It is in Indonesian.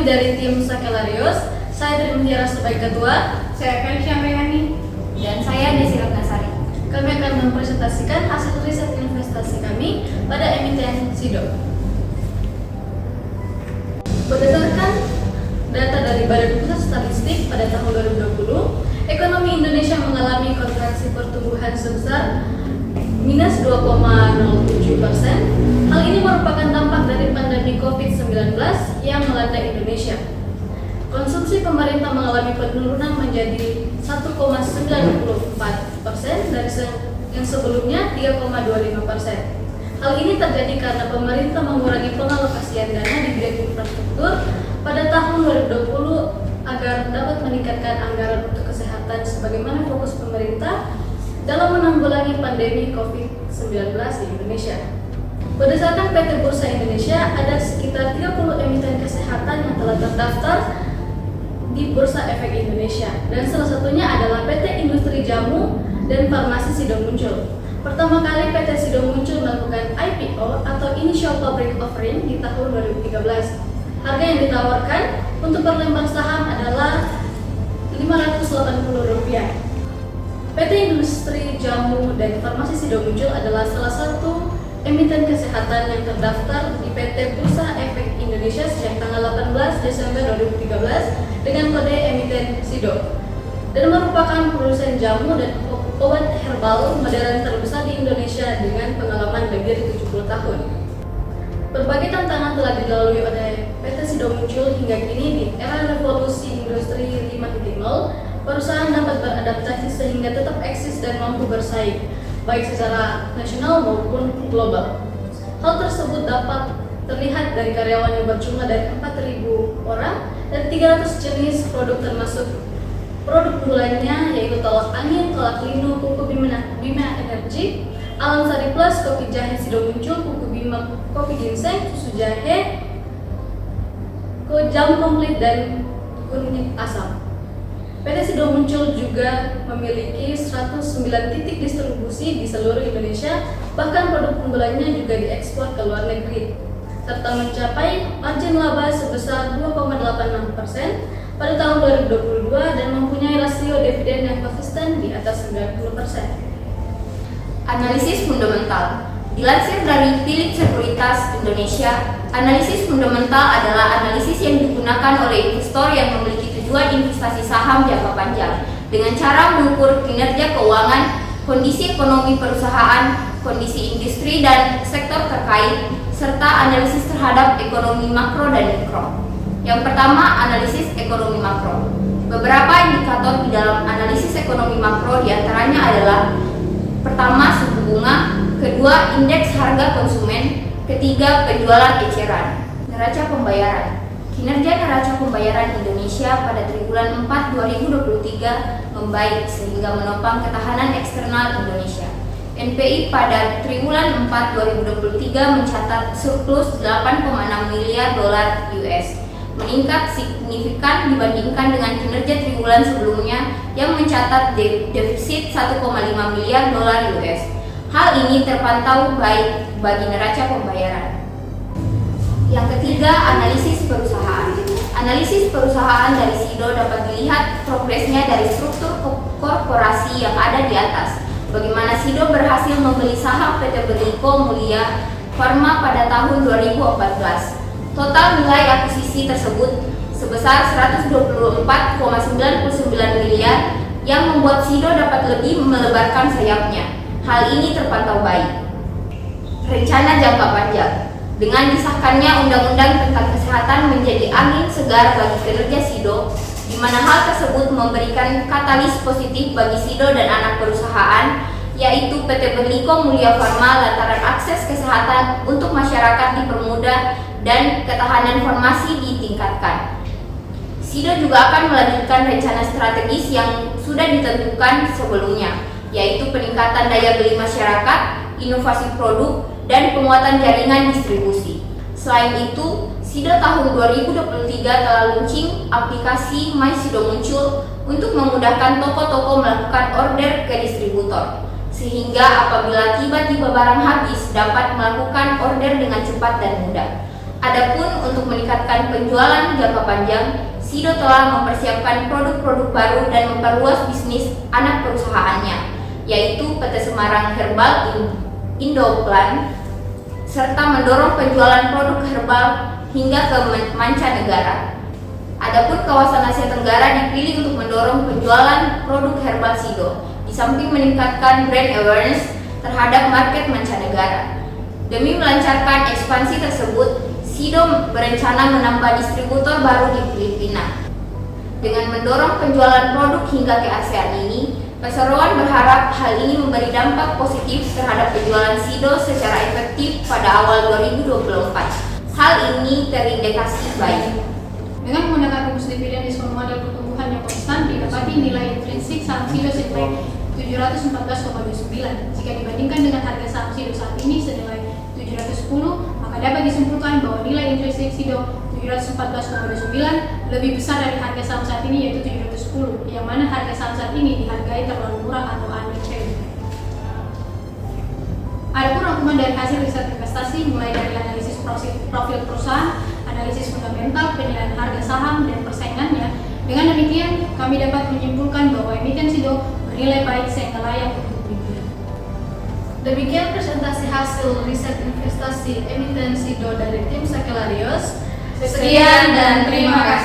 kami dari tim Sakelarius. Saya Trimutiara sebagai ketua. Saya Felicia Rehani. Dan saya Desi Ratnasari. Kami akan mempresentasikan hasil riset investasi kami pada emiten SIDO. Berdasarkan data dari Badan Pusat Statistik pada tahun 2020, ekonomi Indonesia mengalami kontraksi pertumbuhan sebesar minus 2,07%. Hal ini merupakan dampak dari pandemi COVID-19 yang melanda Indonesia. Konsumsi pemerintah mengalami penurunan menjadi 1,94% dari yang sebelumnya 3,25%. Hal ini terjadi karena pemerintah mengurangi pengalokasian dana di bidang infrastruktur pada tahun 2020 agar dapat meningkatkan anggaran untuk kesehatan sebagaimana fokus pemerintah dalam menanggulangi pandemi COVID-19 di Indonesia. Berdasarkan PT Bursa Indonesia, ada sekitar 30 emiten kesehatan yang telah terdaftar di Bursa Efek Indonesia, dan salah satunya adalah PT Industri Jamu dan Farmasi SIDO muncul. Pertama kali PT SIDO muncul melakukan IPO atau Initial Public Offering di tahun 2013. Harga yang ditawarkan untuk per lembar saham adalah Rp580. PT Industri Jamu dan Farmasi SIDO muncul adalah salah satu emiten kesehatan yang terdaftar di PT Bursa Efek Indonesia sejak tanggal 18 Desember 2013 dengan kode emiten SIDO, dan merupakan produsen jamu dan obat herbal modern terbesar di Indonesia dengan pengalaman lebih dari 70 tahun. Berbagai tantangan telah dilalui oleh PT SIDO muncul hingga kini. Di era revolusi industri 5.0, perusahaan dapat beradaptasi sehingga tetap eksis dan mampu bersaing, baik secara nasional maupun global. Hal tersebut dapat terlihat dari karyawan yang berjumlah dari 4.000 orang dan 300 jenis produk, termasuk produk unggulannya yaitu tolak angin, tolak linu, kuku Bima Energi, Alam Sari Plus, kopi jahe SIDO muncul, kuku Bima kopi ginseng, susu jahe, jamu komplit, dan kunyit asam. PT SIDO muncul juga memiliki 109 titik distribusi di seluruh Indonesia, bahkan produk unggulannya juga diekspor ke luar negeri, serta mencapai margin laba sebesar 2,86% pada tahun 2022 dan mempunyai rasio dividen yang konsisten di atas 90%. Analisis fundamental. Dilansir dari Philips Sekuritas Indonesia, analisis fundamental adalah analisis yang digunakan oleh investor yang memiliki tujuan investasi saham jangka panjang dengan cara mengukur kinerja keuangan, kondisi ekonomi perusahaan, kondisi industri dan sektor terkait, serta analisis terhadap ekonomi makro dan mikro. Yang pertama, analisis ekonomi makro. Beberapa indikator di dalam analisis ekonomi makro diantaranya adalah: pertama, suku bunga; kedua, indeks harga konsumen; ketiga, penjualan eceran. Neraca pembayaran. Kinerja neraca pembayaran Indonesia pada triwulan 4 2023 membaik sehingga menopang ketahanan eksternal Indonesia. NPI pada triwulan 4 2023 mencatat surplus 8,6 miliar dolar US, meningkat signifikan dibandingkan dengan kinerja triwulan sebelumnya yang mencatat defisit 1,5 miliar dolar US. Hal ini terpantau baik bagi neraca pembayaran. Yang ketiga, analisis perusahaan. Analisis perusahaan dari SIDO dapat dilihat progresnya dari struktur korporasi yang ada di atas. Bagaimana SIDO berhasil membeli saham PT Berlico Mulia Pharma pada tahun 2014. Total nilai akuisisi tersebut sebesar 124,99 miliar yang membuat SIDO dapat lebih melebarkan sayapnya. Hal ini terpantau baik. Rencana jangka panjang. Dengan disahkannya Undang-Undang tentang Kesehatan menjadi angin segar bagi kinerja SIDO, di mana hal tersebut memberikan katalis positif bagi SIDO dan anak perusahaan, yaitu PT Berlico Mulia Pharma, lantaran akses kesehatan untuk masyarakat dipermudah dan ketahanan farmasi ditingkatkan. SIDO juga akan melanjutkan rencana strategis yang sudah ditentukan sebelumnya, yaitu peningkatan daya beli masyarakat, inovasi produk, dan penguatan jaringan distribusi. Selain itu, SIDO tahun 2023 telah launching aplikasi MySIDO muncul untuk memudahkan toko-toko melakukan order ke distributor, sehingga apabila tiba-tiba barang habis dapat melakukan order dengan cepat dan mudah. Adapun untuk meningkatkan penjualan jangka panjang, SIDO telah mempersiapkan produk-produk baru dan memperluas bisnis anak perusahaannya, yaitu PT Semarang Herbal Indoplan, serta mendorong penjualan produk herbal hingga ke mancanegara. Adapun kawasan Asia Tenggara dipilih untuk mendorong penjualan produk herbal SIDO, di samping meningkatkan brand awareness terhadap market mancanegara. Demi melancarkan ekspansi tersebut, SIDO berencana menambah distributor baru di Filipina. Dengan mendorong penjualan produk hingga ke ASEAN ini, Perseroan berharap hal ini memberi dampak positif terhadap penjualan SIDO secara efektif pada awal 2024. Hal ini terindikasi baik. Dengan menggunakan rumus dividen diskon modal pertumbuhan yang konstan, didapati nilai intrinsik saham SIDO senilai 714,29. Jika dibandingkan dengan harga saham SIDO saat ini senilai 710, maka dapat disimpulkan bahwa nilai intrinsik SIDO 714,29 lebih besar dari harga saham saat ini, yaitu 710, yang mana harga saham saat ini dihargai terlalu murah atau undervalued. Adapun rangkuman dari hasil riset investasi mulai dari analisis profil perusahaan, analisis fundamental, penilaian harga saham, dan persaingannya. Dengan demikian, kami dapat menyimpulkan bahwa emiten SIDO bernilai baik sehingga layak untuk dibeli. Demikian presentasi hasil riset investasi emiten SIDO dari tim Sakelarios. Sekian dan terima kasih.